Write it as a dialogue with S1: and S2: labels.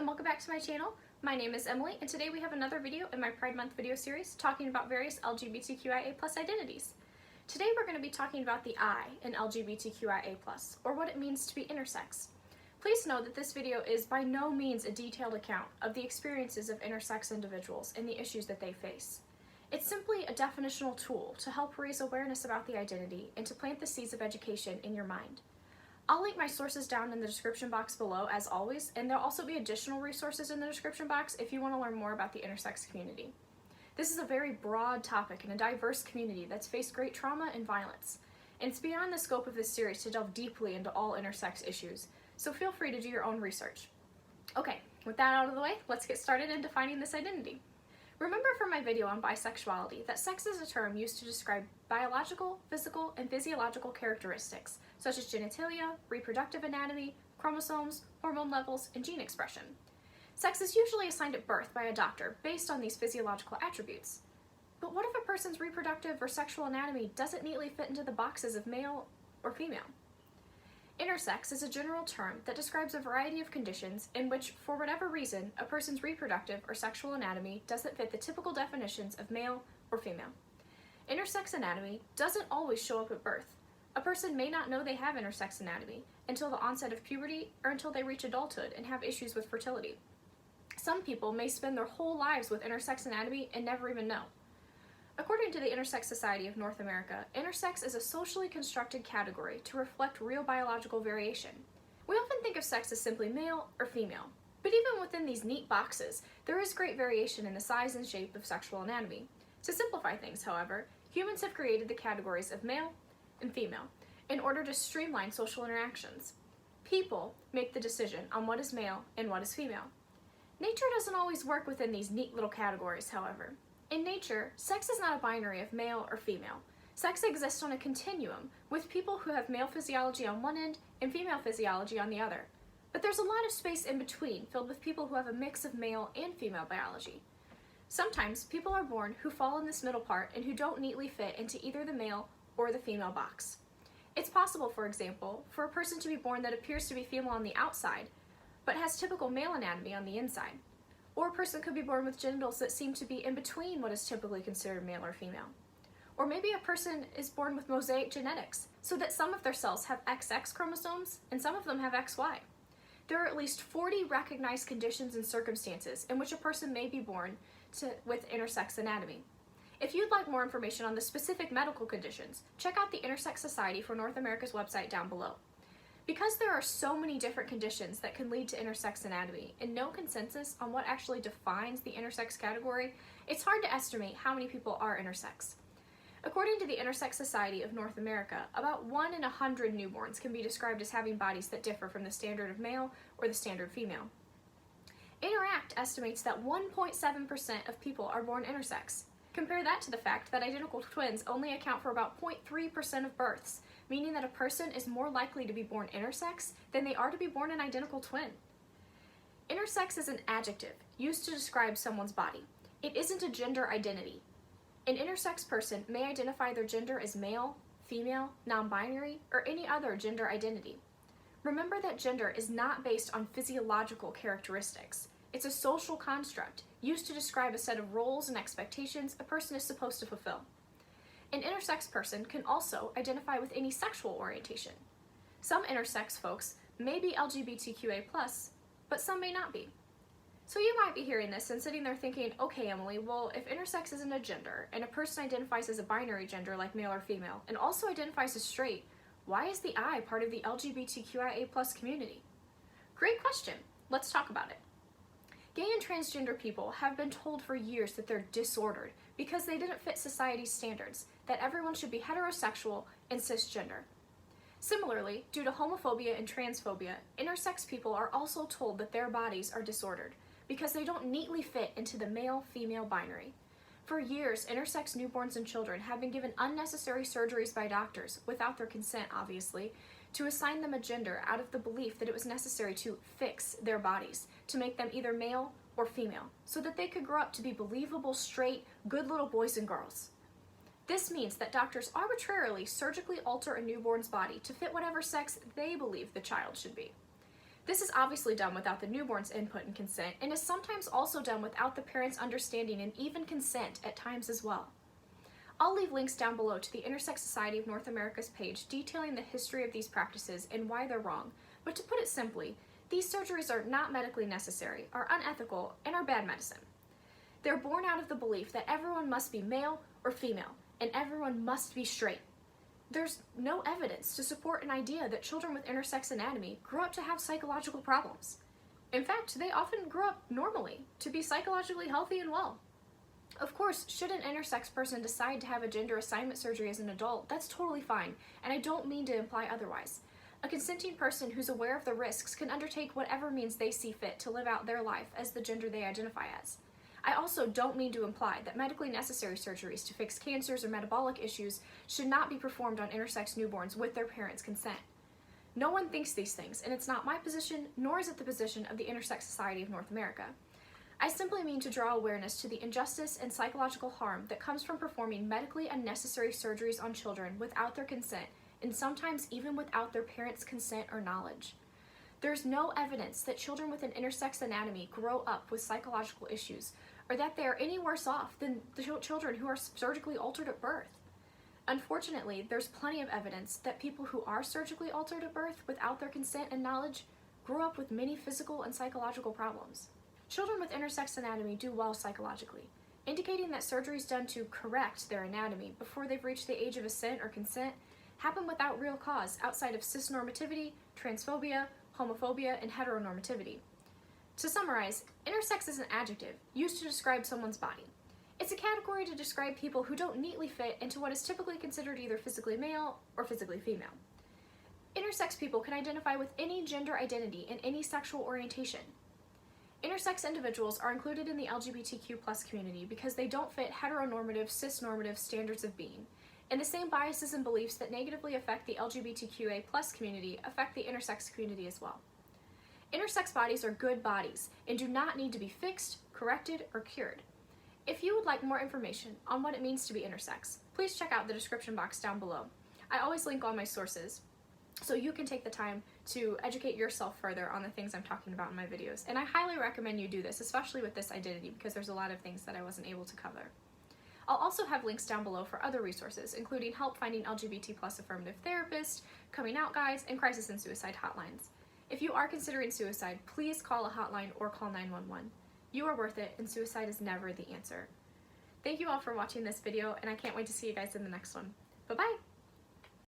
S1: and welcome back to my channel. My name is Emily, and today we have another video in my Pride Month video series talking about various LGBTQIA+ identities. Today we're going to be talking about the I in LGBTQIA+, or what it means to be intersex. Please know that this video is by no means a detailed account of the experiences of intersex individuals and the issues that they face. It's simply a definitional tool to help raise awareness about the identity and to plant the seeds of education in your mind. I'll link my sources down in the description box below as always, and there'll also be additional resources in the description box if you want to learn more about the intersex community. This is a very broad topic in a diverse community that's faced great trauma and violence, and it's beyond the scope of this series to delve deeply into all intersex issues, so feel free to do your own research. Okay, with that out of the way, let's get started in defining this identity. Remember from my video on bisexuality that sex is a term used to describe biological, physical, and physiological characteristics, such as genitalia, reproductive anatomy, chromosomes, hormone levels, and gene expression. Sex is usually assigned at birth by a doctor based on these physiological attributes. But what if a person's reproductive or sexual anatomy doesn't neatly fit into the boxes of male or female? Intersex is a general term that describes a variety of conditions in which, for whatever reason, a person's reproductive or sexual anatomy doesn't fit the typical definitions of male or female. Intersex anatomy doesn't always show up at birth. A person may not know they have intersex anatomy until the onset of puberty or until they reach adulthood and have issues with fertility. Some people may spend their whole lives with intersex anatomy and never even know. According to the Intersex Society of North America, intersex is a socially constructed category to reflect real biological variation. We often think of sex as simply male or female, but even within these neat boxes, there is great variation in the size and shape of sexual anatomy. To simplify things, however, humans have created the categories of male and female in order to streamline social interactions. People make the decision on what is male and what is female. Nature doesn't always work within these neat little categories, however. In nature, sex is not a binary of male or female. Sex exists on a continuum, with people who have male physiology on one end and female physiology on the other. But there's a lot of space in between, filled with people who have a mix of male and female biology. Sometimes people are born who fall in this middle part and who don't neatly fit into either the male or the female box. It's possible, for example, for a person to be born that appears to be female on the outside, but has typical male anatomy on the inside. Or a person could be born with genitals that seem to be in between what is typically considered male or female. Or maybe a person is born with mosaic genetics, so that some of their cells have XX chromosomes and some of them have XY. There are at least 40 recognized conditions and circumstances in which a person may be born with intersex anatomy. If you'd like more information on the specific medical conditions, check out the Intersex Society for North America's website down below. Because there are so many different conditions that can lead to intersex anatomy and no consensus on what actually defines the intersex category, it's hard to estimate how many people are intersex. According to the Intersex Society of North America, about 1 in 100 newborns can be described as having bodies that differ from the standard of male or the standard female. Interact estimates that 1.7% of people are born intersex. Compare that to the fact that identical twins only account for about 0.3% of births, meaning that a person is more likely to be born intersex than they are to be born an identical twin. Intersex is an adjective used to describe someone's body. It isn't a gender identity. An intersex person may identify their gender as male, female, non-binary, or any other gender identity. Remember that gender is not based on physiological characteristics. It's a social construct used to describe a set of roles and expectations a person is supposed to fulfill. An intersex person can also identify with any sexual orientation. Some intersex folks may be LGBTQIA+, but some may not be. So you might be hearing this and sitting there thinking, okay Emily, well if intersex isn't a gender, and a person identifies as a binary gender like male or female, and also identifies as straight, why is the I part of the LGBTQIA+ community? Great question, let's talk about it. Gay and transgender people have been told for years that they're disordered because they didn't fit society's standards, that everyone should be heterosexual and cisgender. Similarly, due to homophobia and transphobia, intersex people are also told that their bodies are disordered because they don't neatly fit into the male-female binary. For years, intersex newborns and children have been given unnecessary surgeries by doctors, without their consent obviously, to assign them a gender out of the belief that it was necessary to fix their bodies, to make them either male or female, so that they could grow up to be believable, straight, good little boys and girls. This means that doctors arbitrarily surgically alter a newborn's body to fit whatever sex they believe the child should be. This is obviously done without the newborn's input and consent, and is sometimes also done without the parents' understanding and even consent at times as well. I'll leave links down below to the Intersex Society of North America's page detailing the history of these practices and why they're wrong, but to put it simply, these surgeries are not medically necessary, are unethical, and are bad medicine. They're born out of the belief that everyone must be male or female, and everyone must be straight. There's no evidence to support an idea that children with intersex anatomy grow up to have psychological problems. In fact, they often grow up normally, to be psychologically healthy and well. Of course, should an intersex person decide to have a gender assignment surgery as an adult, that's totally fine, and I don't mean to imply otherwise. A consenting person who's aware of the risks can undertake whatever means they see fit to live out their life as the gender they identify as. I also don't mean to imply that medically necessary surgeries to fix cancers or metabolic issues should not be performed on intersex newborns with their parents' consent. No one thinks these things, and it's not my position, nor is it the position of the Intersex Society of North America. I simply mean to draw awareness to the injustice and psychological harm that comes from performing medically unnecessary surgeries on children without their consent, and sometimes even without their parents' consent or knowledge. There's no evidence that children with an intersex anatomy grow up with psychological issues, or that they are any worse off than the children who are surgically altered at birth. Unfortunately, there's plenty of evidence that people who are surgically altered at birth without their consent and knowledge grow up with many physical and psychological problems. Children with intersex anatomy do well psychologically, indicating that surgeries done to correct their anatomy before they've reached the age of assent or consent happen without real cause outside of cisnormativity, transphobia, homophobia, and heteronormativity. To summarize, intersex is an adjective used to describe someone's body. It's a category to describe people who don't neatly fit into what is typically considered either physically male or physically female. Intersex people can identify with any gender identity and any sexual orientation. Intersex individuals are included in the LGBTQ+ community because they don't fit heteronormative, cisnormative standards of being, and the same biases and beliefs that negatively affect the LGBTQIA+ community affect the intersex community as well. Intersex bodies are good bodies and do not need to be fixed, corrected, or cured. If you would like more information on what it means to be intersex, please check out the description box down below. I always link all my sources, so you can take the time to educate yourself further on the things I'm talking about in my videos. And I highly recommend you do this, especially with this identity, because there's a lot of things that I wasn't able to cover. I'll also have links down below for other resources, including help finding LGBT+ affirmative therapists, coming out guides, and crisis and suicide hotlines. If you are considering suicide, please call a hotline or call 911. You are worth it, and suicide is never the answer. Thank you all for watching this video, and I can't wait to see you guys in the next one. Bye-bye!